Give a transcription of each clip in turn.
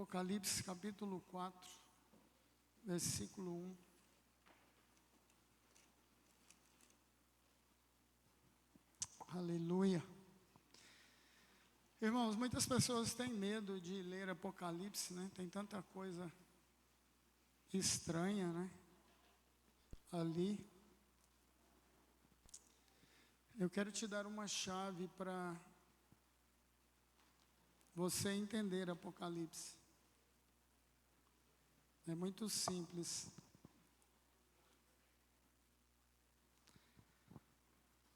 Apocalipse capítulo 4, versículo 1. Aleluia. Irmãos, muitas pessoas têm medo de ler Apocalipse, né? Tem tanta coisa estranha, né? Ali. Eu quero te dar uma chave para você entender Apocalipse. É muito simples.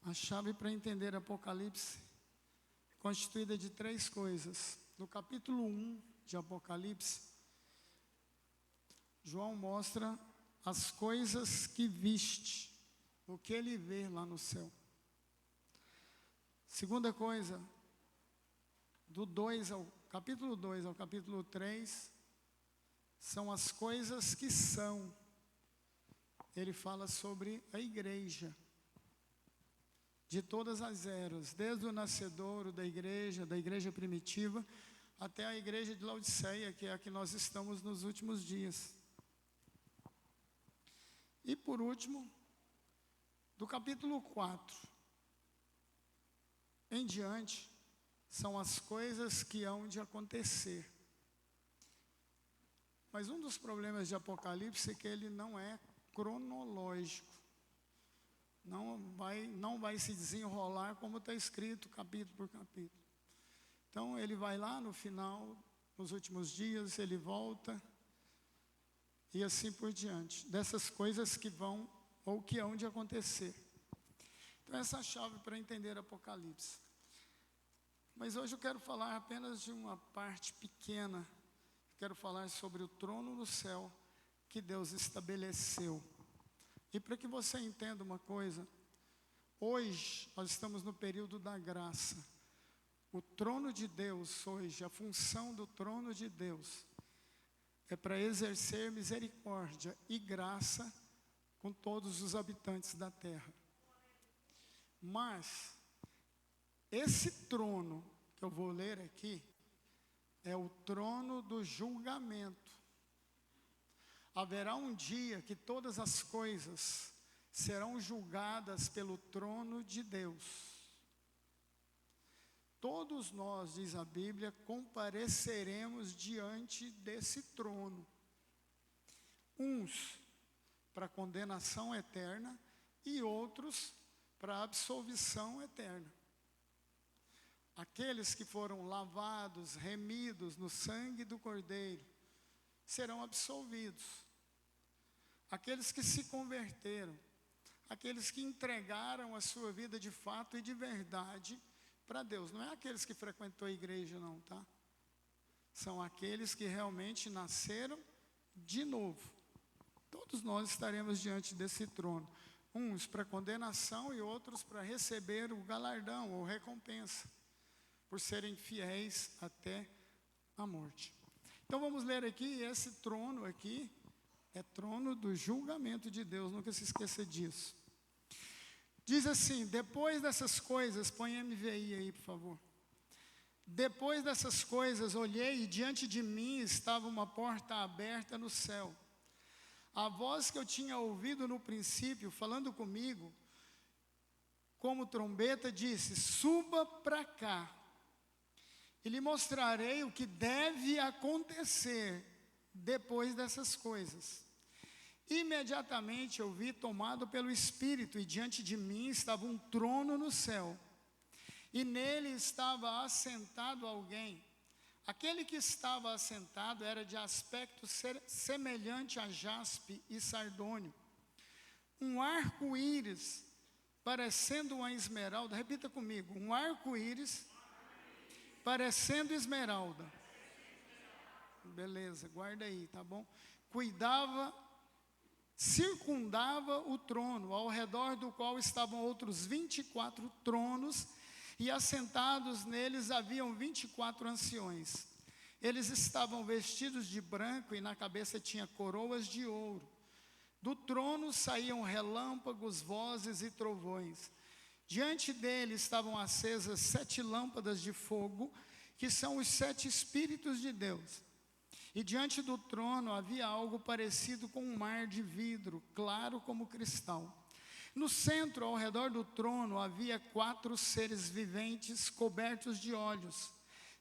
A chave para entender Apocalipse é constituída de 3 coisas. No capítulo 1 de Apocalipse, João mostra as coisas que viste, o que ele vê lá no céu. Segunda coisa, capítulo 2 ao capítulo 3, são as coisas que são. Ele fala sobre a igreja, de todas as eras, desde o nascedouro da igreja primitiva, até a igreja de Laodiceia, que é a que nós estamos nos últimos dias. E por último, do capítulo 4 em diante, são as coisas que hão de acontecer. Mas um dos problemas de Apocalipse é que ele não é cronológico. Não vai se desenrolar como está escrito, capítulo por capítulo. Então ele vai lá no final, nos últimos dias, ele volta, e assim por diante. Dessas coisas que vão ou que hão de acontecer. Então essa é a chave para entender Apocalipse. Mas hoje eu quero falar apenas de uma parte pequena. Quero falar sobre o trono no céu que Deus estabeleceu. E para que você entenda uma coisa, hoje nós estamos no período da graça. O trono de Deus hoje, a função do trono de Deus é para exercer misericórdia e graça com todos os habitantes da terra. Mas esse trono que eu vou ler aqui é o trono do julgamento. Haverá um dia que todas as coisas serão julgadas pelo trono de Deus. Todos nós, diz a Bíblia, compareceremos diante desse trono. Uns para condenação eterna e outros para absolvição eterna. Aqueles que foram lavados, remidos no sangue do Cordeiro, serão absolvidos. Aqueles que se converteram, aqueles que entregaram a sua vida de fato e de verdade para Deus. Não é aqueles que frequentou a igreja não, tá? São aqueles que realmente nasceram de novo. Todos nós estaremos diante desse trono. Uns para condenação e outros para receber o galardão ou recompensa, por serem fiéis até a morte. Então vamos ler aqui, esse trono aqui é trono do julgamento de Deus, nunca se esqueça disso. Diz assim, depois dessas coisas, põe MVI aí por favor. Depois dessas coisas olhei e diante de mim estava uma porta aberta no céu. A voz que eu tinha ouvido no princípio, falando comigo, como trombeta, disse, suba para cá. E lhe mostrarei o que deve acontecer depois dessas coisas. Imediatamente eu vi tomado pelo Espírito, e diante de mim estava um trono no céu. E nele estava assentado alguém. Aquele que estava assentado era de aspecto semelhante a jaspe e sardônio. Um arco-íris, parecendo uma esmeralda. Repita comigo, um arco-íris parecendo esmeralda. Beleza, guarda aí, tá bom? Circundava o trono, ao redor do qual estavam outros 24 tronos, e assentados neles haviam 24 anciões. Eles estavam vestidos de branco e na cabeça tinha coroas de ouro. Do trono saíam relâmpagos, vozes e trovões. Diante dele estavam acesas 7 lâmpadas de fogo, que são os 7 Espíritos de Deus. E diante do trono havia algo parecido com um mar de vidro, claro como cristal. No centro, ao redor do trono, havia 4 seres viventes cobertos de olhos,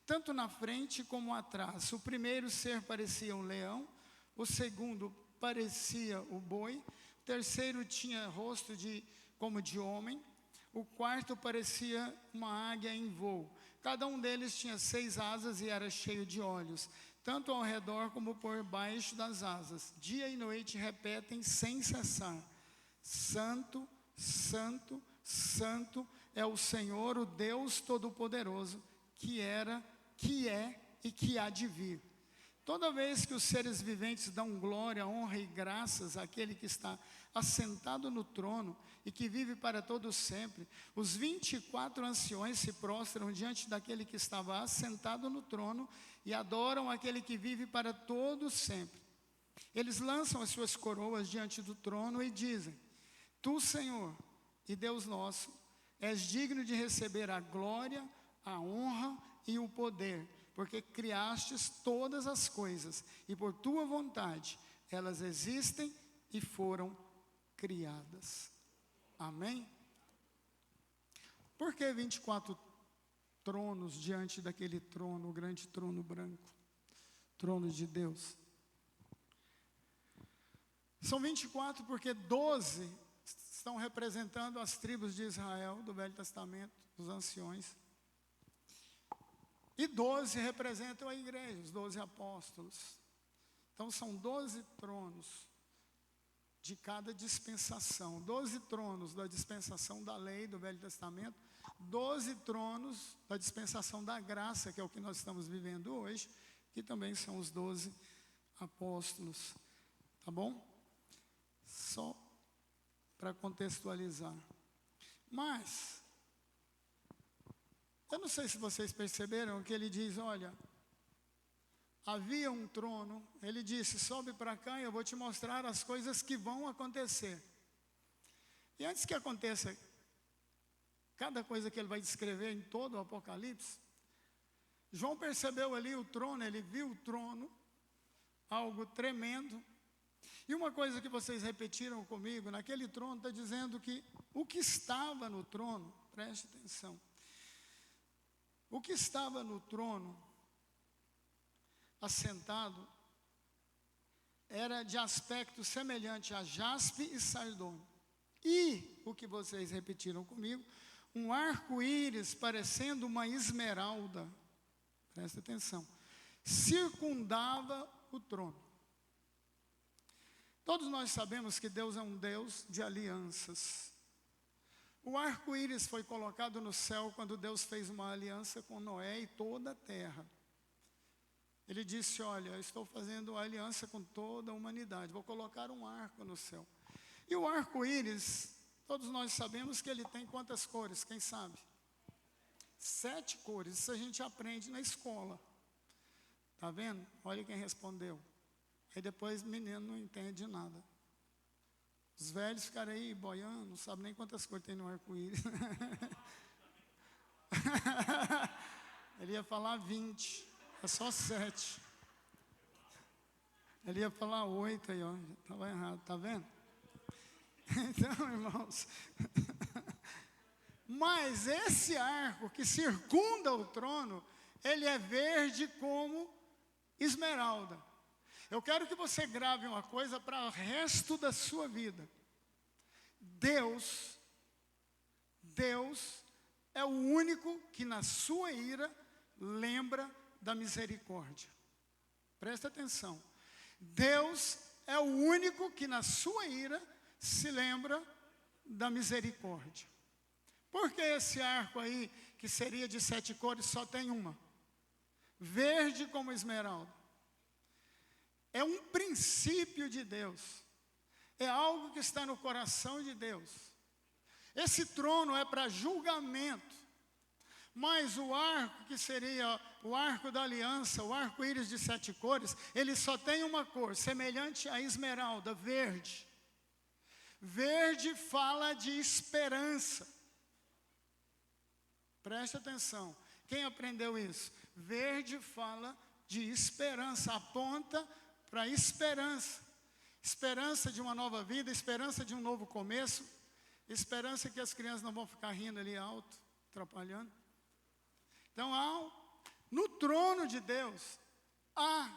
tanto na frente como atrás. O primeiro ser parecia um leão, o segundo parecia o boi, o terceiro tinha rosto como de homem, o quarto parecia uma águia em voo. Cada um deles tinha 6 asas e era cheio de olhos, tanto ao redor como por baixo das asas. Dia e noite repetem sem cessar: Santo, Santo, Santo é o Senhor, o Deus Todo-Poderoso, que era, que é e que há de vir. Toda vez que os seres viventes dão glória, honra e graças àquele que está assentado no trono e que vive para todo sempre, os 24 anciões se prostram diante daquele que estava assentado no trono e adoram aquele que vive para todo sempre. Eles lançam as suas coroas diante do trono e dizem: Tu, Senhor e Deus nosso, és digno de receber a glória, a honra e o poder, porque criastes todas as coisas, e por tua vontade elas existem e foram criadas. Amém? Por que 24 tronos diante daquele trono, o grande trono branco, trono de Deus? São 24 porque 12 estão representando as tribos de Israel, do Velho Testamento, os anciões. E 12 representam a igreja, os 12 apóstolos. Então são 12 tronos de cada dispensação. 12 tronos da dispensação da lei, do Velho Testamento. 12 tronos da dispensação da graça, que é o que nós estamos vivendo hoje, que também são os 12 apóstolos. Tá bom? Só para contextualizar. Mas eu não sei se vocês perceberam que ele diz: olha, havia um trono. Ele disse: sobe para cá e eu vou te mostrar as coisas que vão acontecer. E antes que aconteça cada coisa que ele vai descrever em todo o Apocalipse, João percebeu ali o trono, ele viu o trono, algo tremendo. E uma coisa que vocês repetiram comigo, naquele trono está dizendo que o que estava no trono, preste atenção, o que estava no trono, assentado, era de aspecto semelhante a jaspe e sardônio. E, o que vocês repetiram comigo, um arco-íris parecendo uma esmeralda, presta atenção, circundava o trono. Todos nós sabemos que Deus é um Deus de alianças. O arco-íris foi colocado no céu quando Deus fez uma aliança com Noé e toda a terra. Ele disse: olha, eu estou fazendo aliança com toda a humanidade, vou colocar um arco no céu. E o arco-íris, todos nós sabemos que ele tem quantas cores, quem sabe? 7 cores, isso a gente aprende na escola. Está vendo? Olha quem respondeu. Aí depois o menino não entende nada. Os velhos ficaram aí boiando, não sabem nem quantas cores tem no arco-íris. Ele ia falar 20, é só 7. Ele ia falar 8 aí, ó, estava errado, tá vendo? Então, irmãos, mas esse arco que circunda o trono, ele é verde como esmeralda. Eu quero que você grave uma coisa para o resto da sua vida. Deus é o único que na sua ira lembra da misericórdia. Presta atenção. Deus é o único que na sua ira se lembra da misericórdia. Por que esse arco aí, que seria de 7 cores, só tem uma? Verde como esmeralda. É um princípio de Deus. É algo que está no coração de Deus. Esse trono é para julgamento. Mas o arco, que seria o arco da aliança, o arco-íris de 7 cores, ele só tem uma cor, semelhante à esmeralda, verde. Verde fala de esperança. Preste atenção. Quem aprendeu isso? Verde fala de esperança, aponta para a esperança. Esperança de uma nova vida, esperança de um novo começo, esperança que as crianças não vão ficar rindo ali alto, atrapalhando. Então, no trono de Deus, há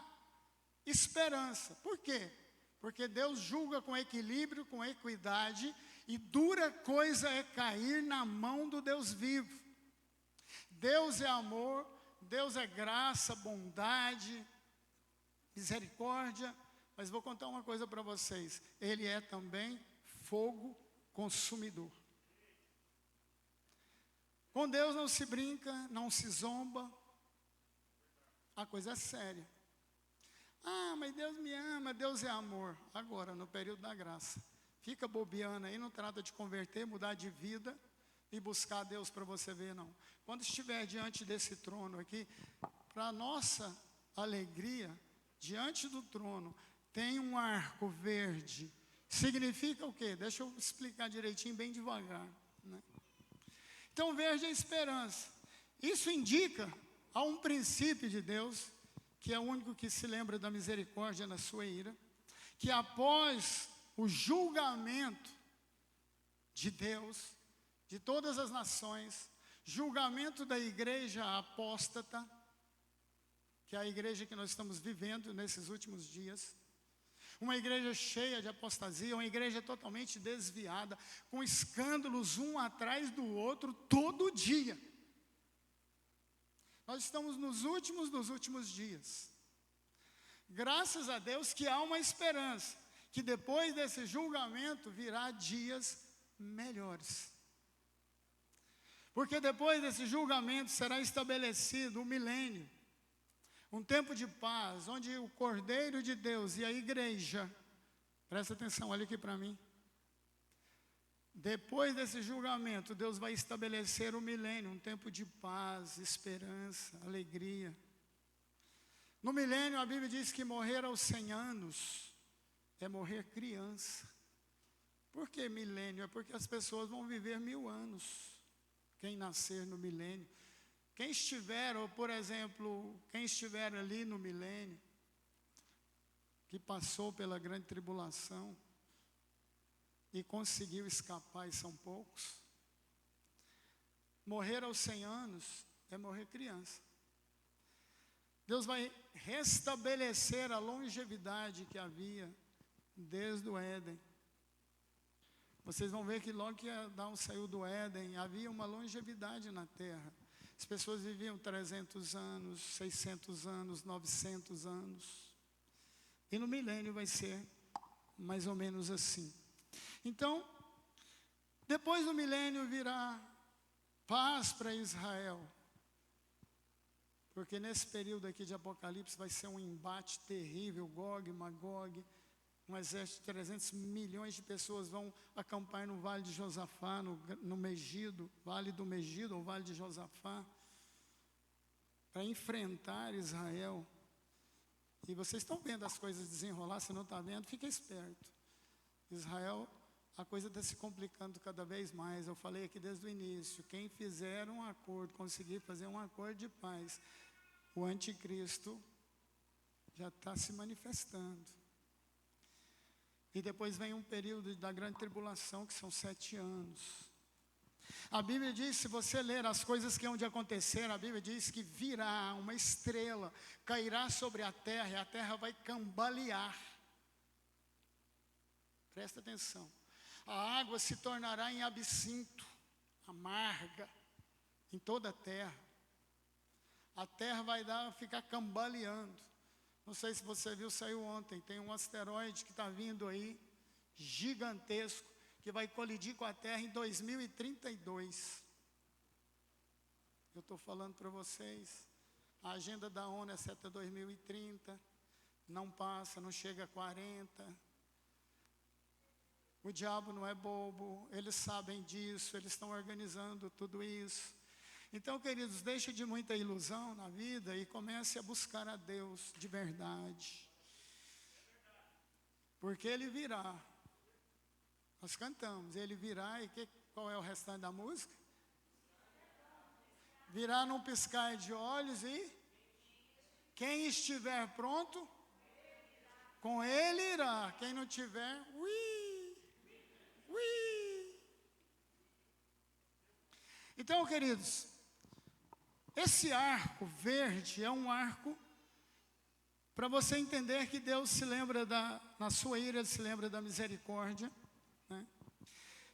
esperança. Por quê? Porque Deus julga com equilíbrio, com equidade, e dura coisa é cair na mão do Deus vivo. Deus é amor, Deus é graça, bondade, misericórdia, mas vou contar uma coisa para vocês, Ele é também fogo consumidor. Com Deus não se brinca, não se zomba, a coisa é séria. Mas Deus me ama, Deus é amor. Agora, no período da graça, fica bobeando aí, não trata de converter, mudar de vida e buscar Deus para você ver, não. Quando estiver diante desse trono aqui, para nossa alegria, diante do trono, tem um arco verde. Significa o quê? Deixa eu explicar direitinho, bem devagar, né? Então, verde é esperança. Isso indica a um princípio de Deus, que é o único que se lembra da misericórdia na sua ira, que após o julgamento de Deus, de todas as nações, julgamento da igreja apóstata, que é a igreja que nós estamos vivendo nesses últimos dias, uma igreja cheia de apostasia, uma igreja totalmente desviada, com escândalos um atrás do outro todo dia. Nós estamos nos últimos dos últimos dias. Graças a Deus que há uma esperança, que depois desse julgamento virá dias melhores. Porque depois desse julgamento será estabelecido o milênio, um tempo de paz, onde o Cordeiro de Deus e a igreja, presta atenção, olha aqui para mim. Depois desse julgamento, Deus vai estabelecer o milênio, um tempo de paz, esperança, alegria. No milênio, a Bíblia diz que morrer aos 100 anos é morrer criança. Por que milênio? É porque as pessoas vão viver 1000 anos, quem nascer no milênio. Quem estiver, ou por exemplo, quem estiver ali no milênio, que passou pela grande tribulação e conseguiu escapar, e são poucos, morrer aos 100 anos é morrer criança. Deus vai restabelecer a longevidade que havia desde o Éden. Vocês vão ver que logo que Adão saiu do Éden, havia uma longevidade na terra. As pessoas viviam 300 anos, 600 anos, 900 anos. E no milênio vai ser mais ou menos assim. Então, depois do milênio virá paz para Israel. Porque nesse período aqui de Apocalipse vai ser um embate terrível, Gog e Magog. Um exército de 300 milhões de pessoas vão acampar no Vale de Josafá, no Megido, Vale do Megido, ou Vale de Josafá, para enfrentar Israel. E vocês estão vendo as coisas desenrolar, se não está vendo, fica esperto. Israel, a coisa está se complicando cada vez mais. Eu falei aqui desde o início, quem fizer um acordo, conseguir fazer um acordo de paz, o anticristo já está se manifestando. E depois vem um período da grande tribulação, que são 7 anos. A Bíblia diz, se você ler as coisas que hão de acontecer, a Bíblia diz que virá uma estrela, cairá sobre a terra, e a terra vai cambalear. Presta atenção. A água se tornará em absinto, amarga, em toda a terra. A terra vai ficar cambaleando. Não sei se você viu, saiu ontem, tem um asteroide que está vindo aí, gigantesco, que vai colidir com a Terra em 2032. Eu estou falando para vocês, a agenda da ONU é até 2030, não passa, não chega a 40. O diabo não é bobo, eles sabem disso, eles estão organizando tudo isso. Então, queridos, deixe de muita ilusão na vida e comece a buscar a Deus de verdade. Porque Ele virá. Nós cantamos, Ele virá, e qual é o restante da música? Virá num piscar de olhos e Quem estiver pronto, com ele irá. Quem não tiver, ui, ui. Então, queridos, esse arco verde é um arco para você entender que Deus se lembra na sua ira, Ele se lembra da misericórdia, né?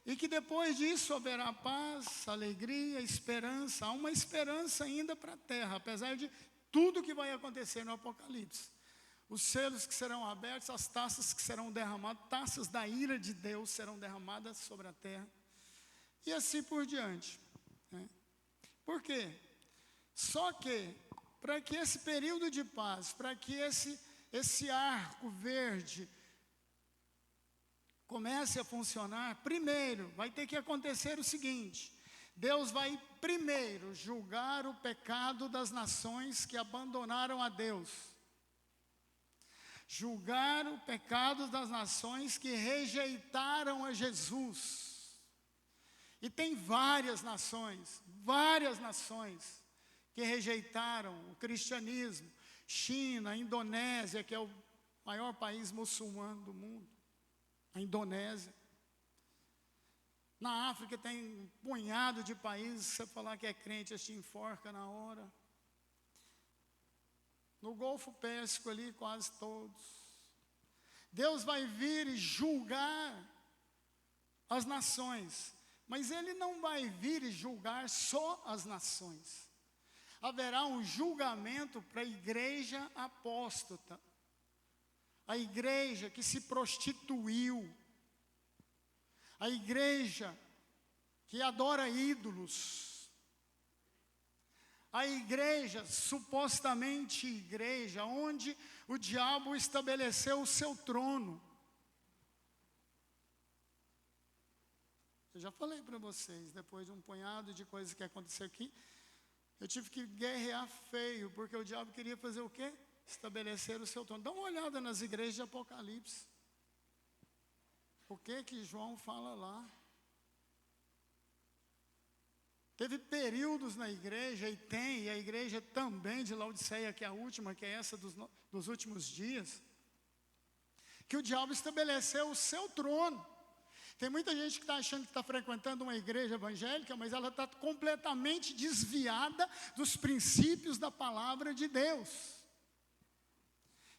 E que depois disso haverá paz, alegria, esperança. Há uma esperança ainda para a terra, apesar de tudo que vai acontecer no Apocalipse. Os selos que serão abertos, as taças que serão derramadas, taças da ira de Deus serão derramadas sobre a terra. E assim por diante, né? Por quê? Só que, para que esse período de paz, para que esse arco verde comece a funcionar, primeiro vai ter que acontecer o seguinte: Deus vai primeiro julgar o pecado das nações que abandonaram a Deus. Julgar o pecado das nações que rejeitaram a Jesus. E tem várias nações que rejeitaram o cristianismo. China, Indonésia, que é o maior país muçulmano do mundo. A Indonésia. Na África tem um punhado de países, se você falar que é crente, a te enforca na hora. No Golfo Pérsico ali, quase todos. Deus vai vir e julgar as nações. Mas Ele não vai vir e julgar só as nações. Haverá um julgamento para a igreja apóstata. A igreja que se prostituiu. A igreja que adora ídolos. A igreja, supostamente igreja, onde o diabo estabeleceu o seu trono. Eu já falei para vocês, depois de um punhado de coisas que aconteceu aqui, eu tive que guerrear feio, porque o diabo queria fazer o quê? Estabelecer o seu trono. Dá uma olhada nas igrejas de Apocalipse. O que João fala lá? Teve períodos na igreja, e a igreja também de Laodiceia, que é a última, que é essa dos últimos dias, que o diabo estabeleceu o seu trono. Tem muita gente que está achando que está frequentando uma igreja evangélica, mas ela está completamente desviada dos princípios da palavra de Deus.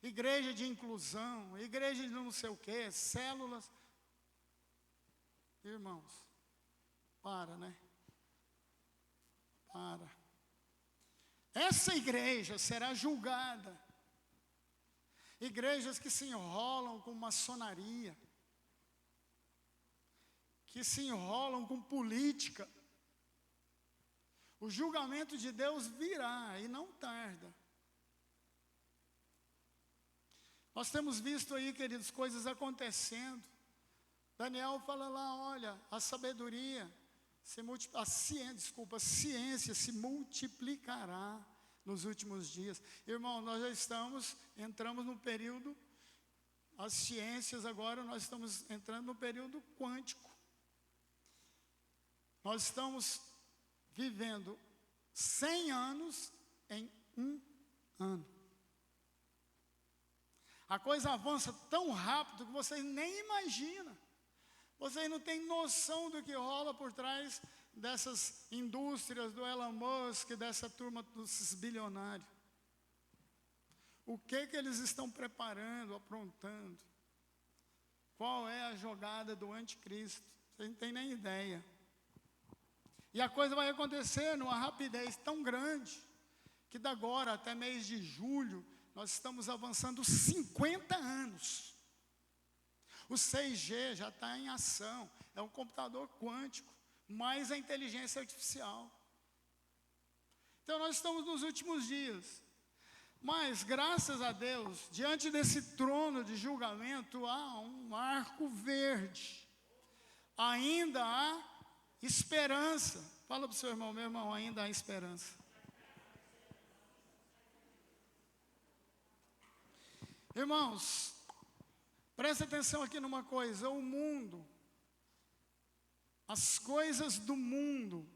Igreja de inclusão, igreja de não sei o quê, células. Irmãos, né? Essa igreja será julgada. Igrejas que se enrolam com maçonaria, que se enrolam com política. O julgamento de Deus virá e não tarda. Nós temos visto aí, queridos, coisas acontecendo. Daniel fala lá, olha, a sabedoria, a ciência se multiplicará nos últimos dias. Irmão, nós já entramos no período, as ciências agora, nós estamos entrando no período quântico. Nós estamos vivendo 100 anos em um ano. A coisa avança tão rápido que vocês nem imaginam. Vocês não têm noção do que rola por trás dessas indústrias, do Elon Musk, dessa turma desses bilionários. O que eles estão preparando, aprontando? Qual é a jogada do anticristo? Vocês não têm nem ideia. E a coisa vai acontecer numa rapidez tão grande, que da agora até mês de julho, nós estamos avançando 50 anos. O 6G já está em ação, é um computador quântico, mais a inteligência artificial. Então nós estamos nos últimos dias. Mas, graças a Deus, diante desse trono de julgamento, há um arco verde. Ainda há esperança. Fala para o seu irmão, meu irmão, ainda há esperança. Irmãos, presta atenção aqui numa coisa, o mundo, as coisas do mundo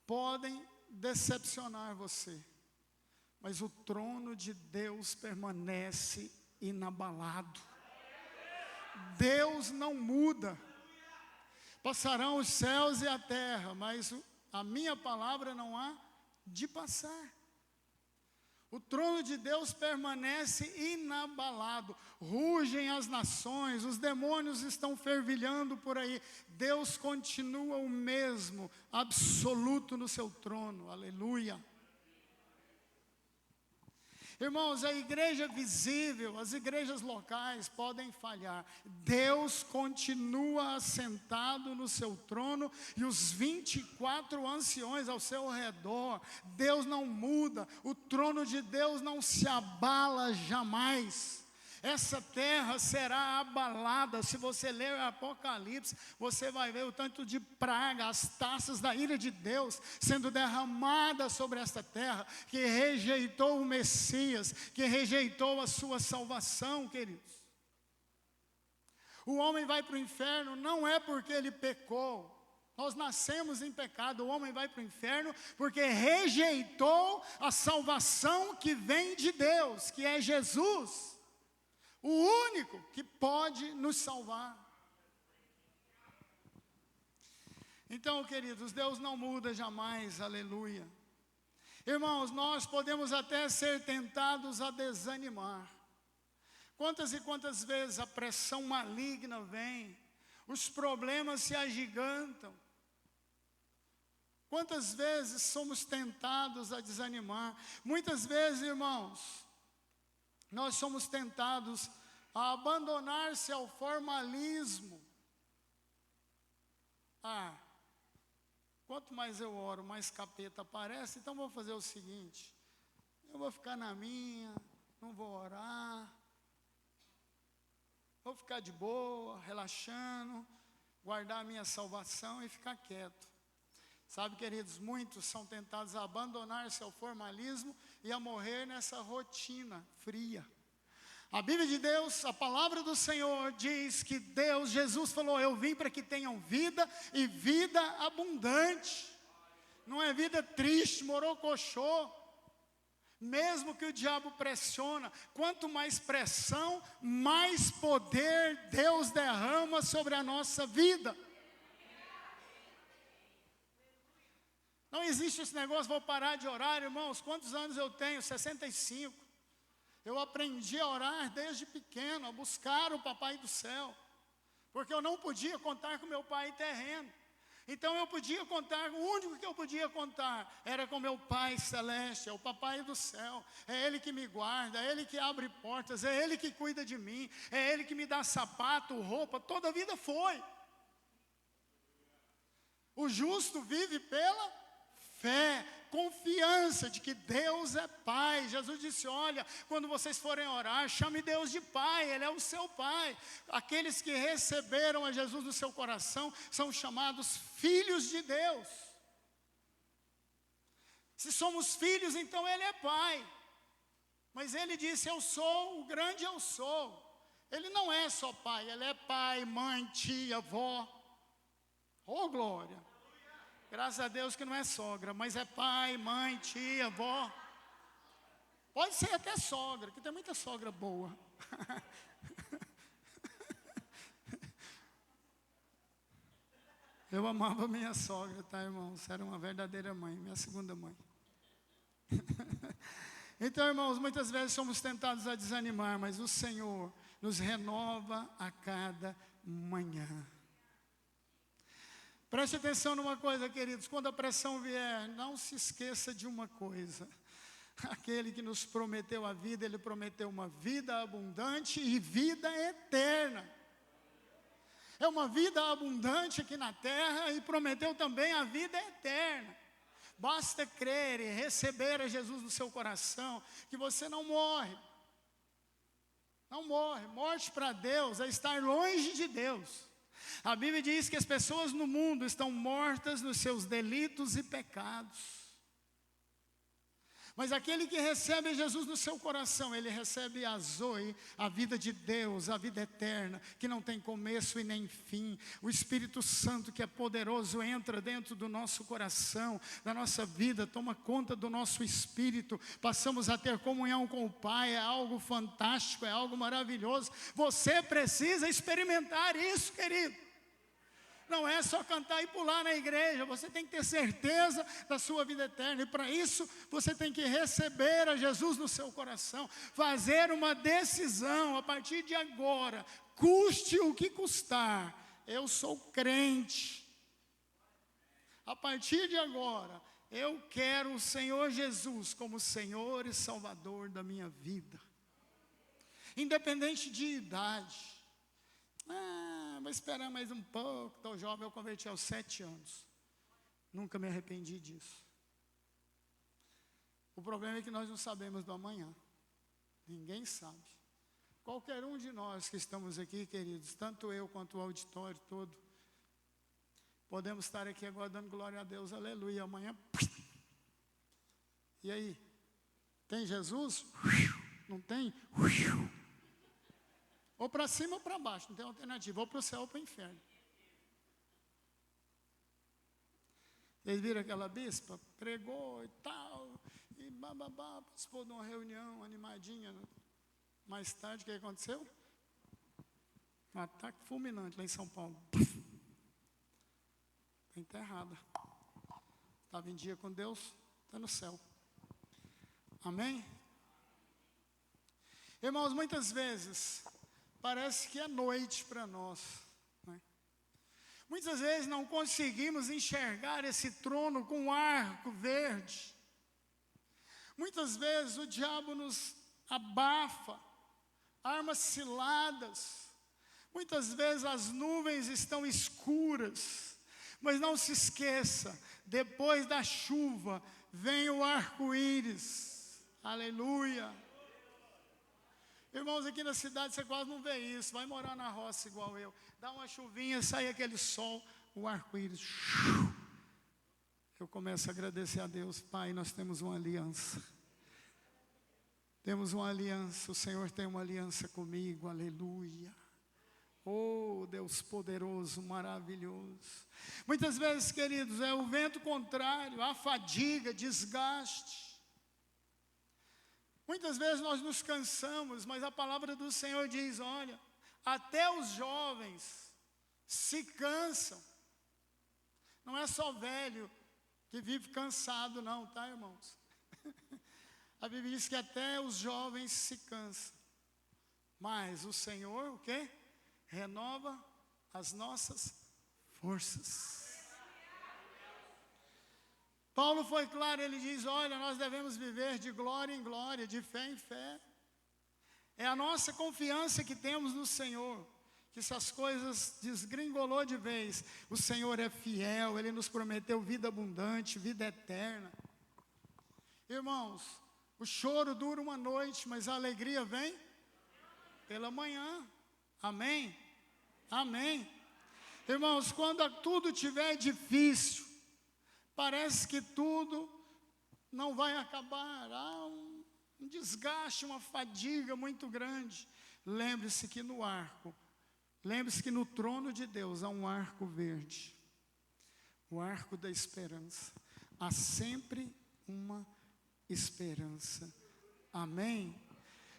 podem decepcionar você. mas o trono de Deus permanece inabalado. Deus não muda. Passarão os céus e a terra, mas a minha palavra não há de passar. O trono de Deus permanece inabalado. Rugem as nações, os demônios estão fervilhando por aí. Deus continua o mesmo, absoluto no seu trono. Aleluia. Irmãos, a igreja visível, as igrejas locais podem falhar. Deus continua assentado no seu trono e os 24 anciões ao seu redor. Deus não muda, o trono de Deus não se abala jamais. Essa terra será abalada. Se você ler o Apocalipse, você vai ver o tanto de praga, as taças da ira de Deus sendo derramadas sobre esta terra, que rejeitou o Messias, que rejeitou a sua salvação, queridos. O homem vai para o inferno não é porque ele pecou. Nós nascemos em pecado. O homem vai para o inferno porque rejeitou a salvação que vem de Deus, que é Jesus. O único que pode nos salvar. Então, queridos, Deus não muda jamais, aleluia. Irmãos, nós podemos até ser tentados a desanimar. Quantas e quantas vezes a pressão maligna vem, os problemas se agigantam. Quantas vezes somos tentados a desanimar. Muitas vezes, irmãos, nós somos tentados a abandonar-se ao formalismo. Quanto mais eu oro, mais capeta aparece. Então vou fazer o seguinte: eu vou ficar na minha, não vou orar, vou ficar de boa, relaxando, guardar a minha salvação e ficar quieto. Sabe, queridos, muitos são tentados a abandonar-se ao formalismo e a morrer nessa rotina fria. A Bíblia de Deus, a palavra do Senhor diz que Jesus falou: eu vim para que tenham vida e vida abundante. Não é vida triste, morocochô. Mesmo que o diabo pressiona, quanto mais pressão, mais poder Deus derrama sobre a nossa vida. Não existe esse negócio, vou parar de orar, irmãos. Quantos anos eu tenho? 65. Eu aprendi a orar desde pequeno, a buscar o papai do céu. Porque eu não podia contar com meu pai terreno. Então eu podia contar, o único que eu podia contar era com meu pai celeste, é o papai do céu. É ele que me guarda, é ele que abre portas, é ele que cuida de mim, é ele que me dá sapato, roupa, toda a vida foi. O justo vive pela fé, confiança de que Deus é Pai. Jesus disse: olha, quando vocês forem orar, chame Deus de Pai, Ele é o seu Pai. Aqueles que receberam a Jesus no seu coração são chamados filhos de Deus. Se somos filhos, então Ele é Pai. Mas Ele disse: eu sou, o grande eu sou. Ele não é só Pai, Ele é pai, mãe, tia, avó. Oh, glória! Graças a Deus que não é sogra, mas é pai, mãe, tia, avó. Pode ser até sogra, que tem muita sogra boa. Eu amava minha sogra, tá, irmãos? Era uma verdadeira mãe, minha segunda mãe. Então, irmãos, muitas vezes somos tentados a desanimar, mas o Senhor nos renova a cada manhã. Preste atenção numa coisa, queridos, quando a pressão vier, não se esqueça de uma coisa: aquele que nos prometeu a vida, Ele prometeu uma vida abundante e vida eterna. É uma vida abundante aqui na terra e prometeu também a vida eterna. Basta crer e receber a Jesus no seu coração, que você não morre. Não morre. Morte para Deus é estar longe de Deus. A Bíblia diz que as pessoas no mundo estão mortas nos seus delitos e pecados. Mas aquele que recebe Jesus no seu coração, ele recebe a Zoe, a vida de Deus, a vida eterna, que não tem começo e nem fim. O Espírito Santo, que é poderoso, entra dentro do nosso coração, da nossa vida, toma conta do nosso espírito. Passamos a ter comunhão com o Pai, é algo fantástico, é algo maravilhoso. Você precisa experimentar isso, querido. Não é só cantar e pular na igreja, você tem que ter certeza da sua vida eterna. E para isso, você tem que receber a Jesus no seu coração. Fazer uma decisão a partir de agora, custe o que custar. Eu sou crente. A partir de agora, eu quero o Senhor Jesus como Senhor e Salvador da minha vida. Independente de idade. Vou esperar mais um pouco. Estou jovem, eu converti aos 7 anos. Nunca me arrependi disso. O problema é que nós não sabemos do amanhã. Ninguém sabe. Qualquer um de nós que estamos aqui, queridos, tanto eu quanto o auditório todo, podemos estar aqui agora dando glória a Deus, aleluia. Amanhã, e aí? Tem Jesus? Não tem? Ou para cima ou para baixo, não tem alternativa. Ou para o céu ou para o inferno. Vocês viram aquela bispa? Pregou e tal, e bababá, participou de uma reunião animadinha. Mais tarde, o que aconteceu? Um ataque fulminante lá em São Paulo. Está enterrada. Estava em dia com Deus, está no céu. Amém? Irmãos, muitas vezes parece que é noite para nós, né? Muitas vezes não conseguimos enxergar esse trono com um arco verde. Muitas vezes o diabo nos abafa, armas ciladas. Muitas vezes as nuvens estão escuras. Mas não se esqueça, depois da chuva vem o arco-íris. Aleluia. Irmãos, aqui na cidade você quase não vê isso. Vai morar na roça igual eu. Dá uma chuvinha, sai aquele sol, o arco-íris. Eu começo a agradecer a Deus. Pai, nós temos uma aliança. Temos uma aliança. O Senhor tem uma aliança comigo. Aleluia. Oh, Deus poderoso, maravilhoso. Muitas vezes, queridos, é o vento contrário, a fadiga, desgaste. Muitas vezes nós nos cansamos, mas a palavra do Senhor diz, olha, até os jovens se cansam. Não é só velho que vive cansado não, tá, irmãos? A Bíblia diz que até os jovens se cansam. Mas o Senhor, o quê? Renova as nossas forças. Paulo foi claro, ele diz, olha, nós devemos viver de glória em glória, de fé em fé. É a nossa confiança que temos no Senhor, que se as coisas desgringolou de vez, o Senhor é fiel, Ele nos prometeu vida abundante, vida eterna. Irmãos, o choro dura uma noite, mas a alegria vem pela manhã. Amém? Amém. Irmãos, quando tudo estiver difícil, parece que tudo não vai acabar. Há um desgaste, uma fadiga muito grande. Lembre-se que no arco, lembre-se que no trono de Deus há um arco verde. O arco da esperança. Há sempre uma esperança. Amém?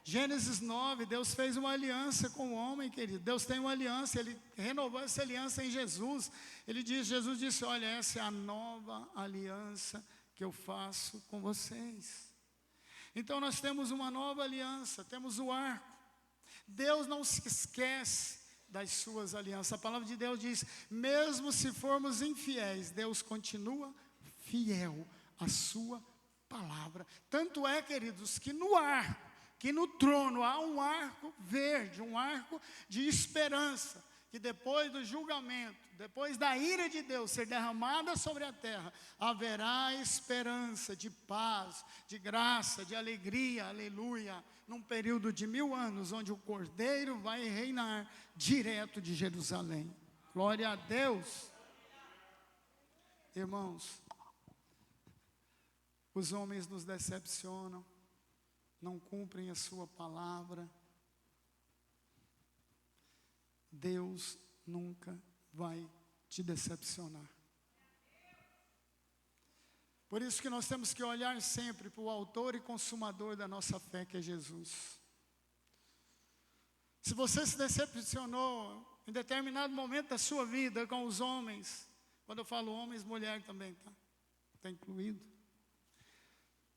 Gênesis 9, Deus fez uma aliança com o homem, querido. Deus tem uma aliança, Ele renovou essa aliança em Jesus. Jesus disse, olha, essa é a nova aliança que eu faço com vocês. Então nós temos uma nova aliança, temos o arco. Deus não se esquece das suas alianças. A palavra de Deus diz, mesmo se formos infiéis, Deus continua fiel à sua palavra. Tanto é, queridos, que no arco, que no trono há um arco verde, um arco de esperança, que depois do julgamento, depois da ira de Deus ser derramada sobre a terra, haverá esperança de paz, de graça, de alegria, aleluia, num período de 1000 anos, onde o Cordeiro vai reinar direto de Jerusalém. Glória a Deus. Irmãos, o Os homens nos decepcionam, não cumprem a sua palavra. Deus nunca vai te decepcionar. Por isso que nós temos que olhar sempre para o autor e consumador da nossa fé, que é Jesus. Se você se decepcionou em determinado momento da sua vida com os homens, quando eu falo homens, mulher também, tá? Está incluído.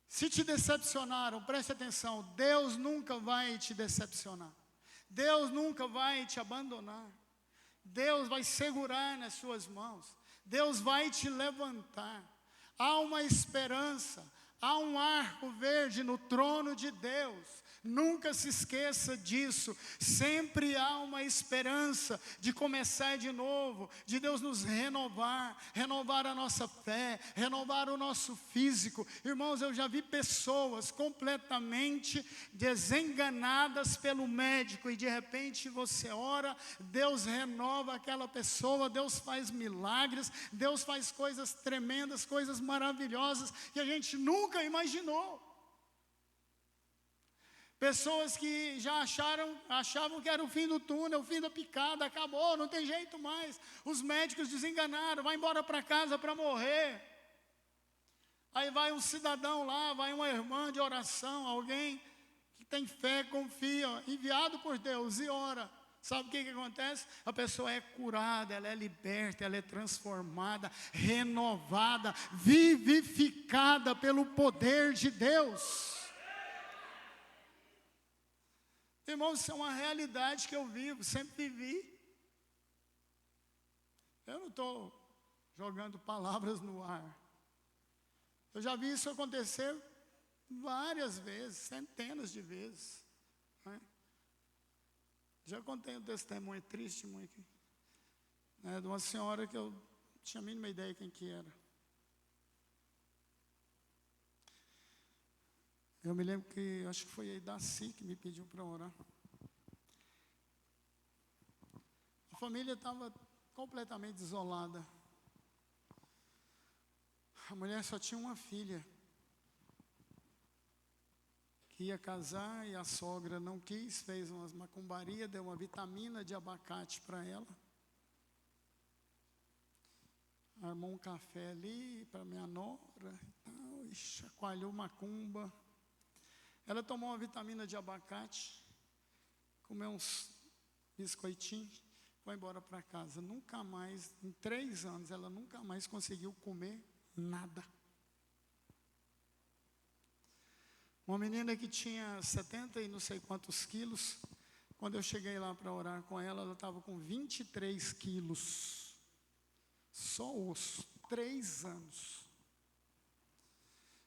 Se te decepcionaram, preste atenção, Deus nunca vai te decepcionar. Deus nunca vai te abandonar. Deus vai segurar nas suas mãos. Deus vai te levantar. Há uma esperança, há um arco verde no trono de Deus. Nunca se esqueça disso. Sempre há uma esperança de começar de novo, de Deus nos renovar, renovar a nossa fé, renovar o nosso físico. Irmãos, eu já vi pessoas completamente desenganadas pelo médico e de repente você ora, Deus renova aquela pessoa, Deus faz milagres, Deus faz coisas tremendas, coisas maravilhosas que a gente nunca imaginou. Pessoas que já achavam que era o fim do túnel, o fim da picada, acabou, não tem jeito mais. Os médicos desenganaram, vai embora para casa para morrer. Aí vai um cidadão lá, vai uma irmã de oração, alguém que tem fé, confia, enviado por Deus e ora. Sabe o que acontece? A pessoa é curada, ela é liberta, ela é transformada, renovada, vivificada pelo poder de Deus. Irmãos, isso é uma realidade que eu vivo, sempre vivi. Eu não estou jogando palavras no ar. Eu já vi isso acontecer várias vezes, centenas de vezes. Né? Já contei um testemunho triste, aqui, né, de uma senhora que eu não tinha a mínima ideia quem que era. Eu me lembro que, acho que foi a Idaci que me pediu para orar. A família estava completamente isolada. A mulher só tinha uma filha, que ia casar e a sogra não quis, fez umas macumbarias, deu uma vitamina de abacate para ela. Armou um café ali para minha nora e tal, e chacoalhou macumba. Ela tomou uma vitamina de abacate, comeu uns biscoitinhos, foi embora para casa. Nunca mais, em 3 anos, ela nunca mais conseguiu comer nada. Uma menina que tinha 70 e não sei quantos quilos, quando eu cheguei lá para orar com ela, ela estava com 23 quilos. Só osso, 3 anos.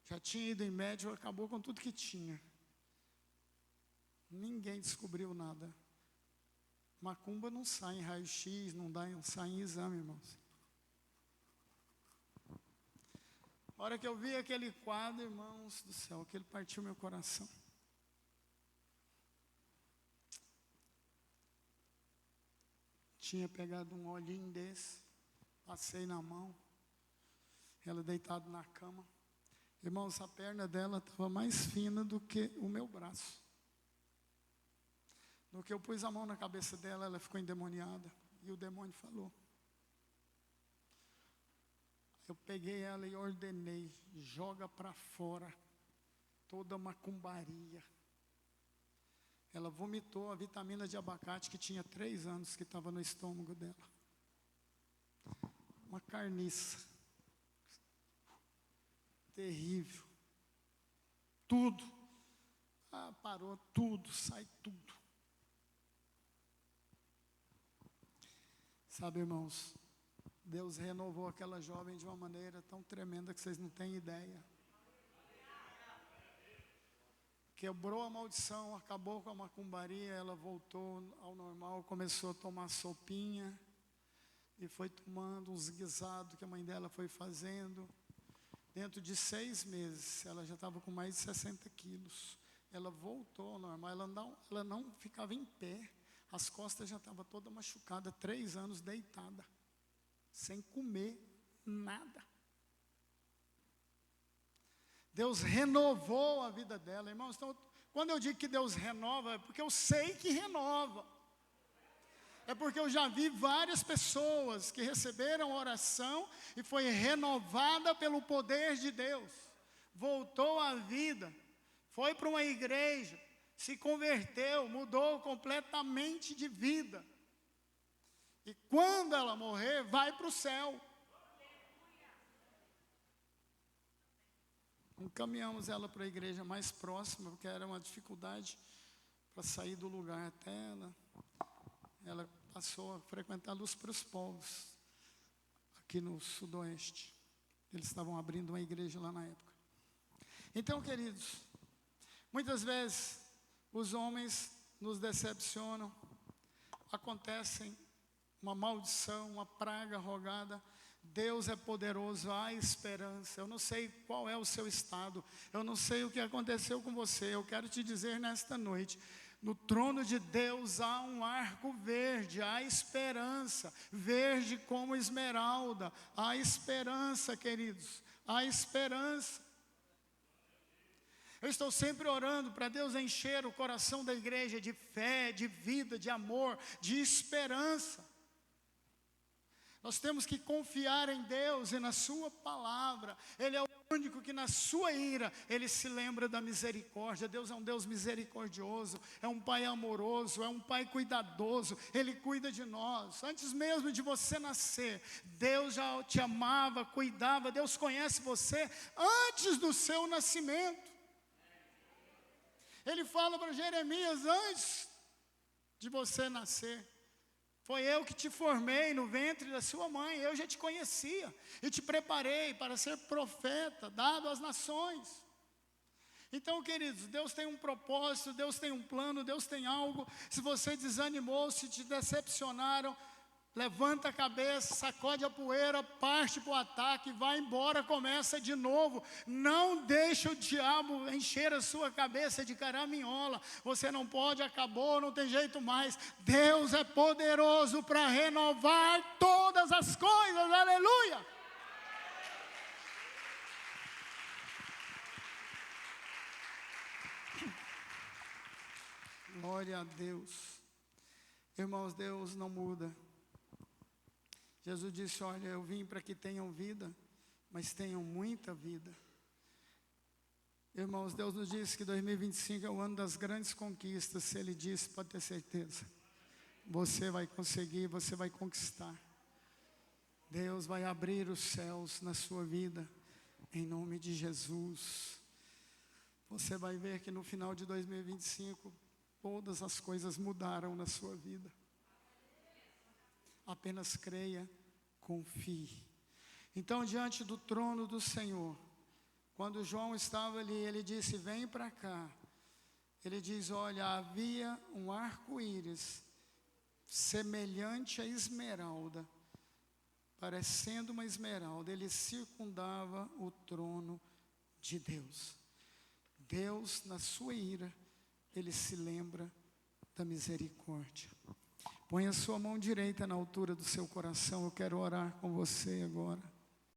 Já tinha ido em médico, acabou com tudo que tinha. Ninguém descobriu nada. Macumba não sai em raio-x, não sai em exame, irmãos. A hora que eu vi aquele quadro, irmãos do céu, aquele partiu meu coração. Tinha pegado um olhinho desse, passei na mão, ela deitada na cama. Irmãos, a perna dela estava mais fina do que o meu braço. No que eu pus a mão na cabeça dela, ela ficou endemoniada. E o demônio falou. Eu peguei ela e ordenei, joga para fora toda macumbaria. Ela vomitou a vitamina de abacate que tinha 3 anos, que estava no estômago dela. Uma carniça. Terrível. Tudo. Parou tudo, sai tudo. Sabe, irmãos, Deus renovou aquela jovem de uma maneira tão tremenda que vocês não têm ideia. Quebrou a maldição, acabou com a macumbaria, ela voltou ao normal, começou a tomar sopinha e foi tomando uns guisados que a mãe dela foi fazendo. Dentro de 6 meses, ela já estava com mais de 60 quilos. Ela voltou ao normal, ela não ficava em pé. As costas já estavam toda machucada, 3 anos deitada, sem comer nada. Deus renovou a vida dela. Irmãos, então, quando eu digo que Deus renova, é porque eu sei que renova. É porque eu já vi várias pessoas que receberam oração e foi renovada pelo poder de Deus. Voltou à vida, foi para uma igreja, se converteu, mudou completamente de vida. E quando ela morrer, vai para o céu. Encaminhamos ela para a igreja mais próxima, porque era uma dificuldade para sair do lugar até ela passou a frequentar a Luz para os Povos, aqui no sudoeste. Eles estavam abrindo uma igreja lá na época. Então, queridos, muitas vezes os homens nos decepcionam, acontecem uma maldição, uma praga rogada. Deus é poderoso, há esperança. Eu não sei qual é o seu estado, eu não sei o que aconteceu com você. Eu quero te dizer nesta noite, no trono de Deus há um arco verde, há esperança, verde como esmeralda. Há esperança, queridos, há esperança. Eu estou sempre orando para Deus encher o coração da igreja de fé, de vida, de amor, de esperança. Nós temos que confiar em Deus e na sua palavra. Ele é o único que na sua ira, Ele se lembra da misericórdia. Deus é um Deus misericordioso, é um Pai amoroso, é um Pai cuidadoso. Ele cuida de nós. Antes mesmo de você nascer, Deus já te amava, cuidava. Deus conhece você antes do seu nascimento. Ele fala para Jeremias, antes de você nascer, foi eu que te formei no ventre da sua mãe, eu já te conhecia, e te preparei para ser profeta, dado às nações. Então, queridos, Deus tem um propósito, Deus tem um plano, Deus tem algo. Se você desanimou, se te decepcionaram, levanta a cabeça, sacode a poeira, parte para o ataque, vai embora, começa de novo. Não deixe o diabo encher a sua cabeça de caraminhola. Você não pode, acabou, não tem jeito mais. Deus é poderoso para renovar todas as coisas, aleluia! Glória a Deus. Irmãos, Deus não muda. Jesus disse, olha, eu vim para que tenham vida, mas tenham muita vida. Irmãos, Deus nos disse que 2025 é o ano das grandes conquistas. Se Ele disse, pode ter certeza, você vai conseguir, você vai conquistar. Deus vai abrir os céus na sua vida, em nome de Jesus. Você vai ver que no final de 2025, todas as coisas mudaram na sua vida. Apenas creia, confie. Então, diante do trono do Senhor, quando João estava ali, ele disse, vem para cá. Ele diz, olha, havia um arco-íris, semelhante a esmeralda, parecendo uma esmeralda, ele circundava o trono de Deus. Deus, na sua ira, Ele se lembra da misericórdia. Põe a sua mão direita na altura do seu coração. Eu quero orar com você agora.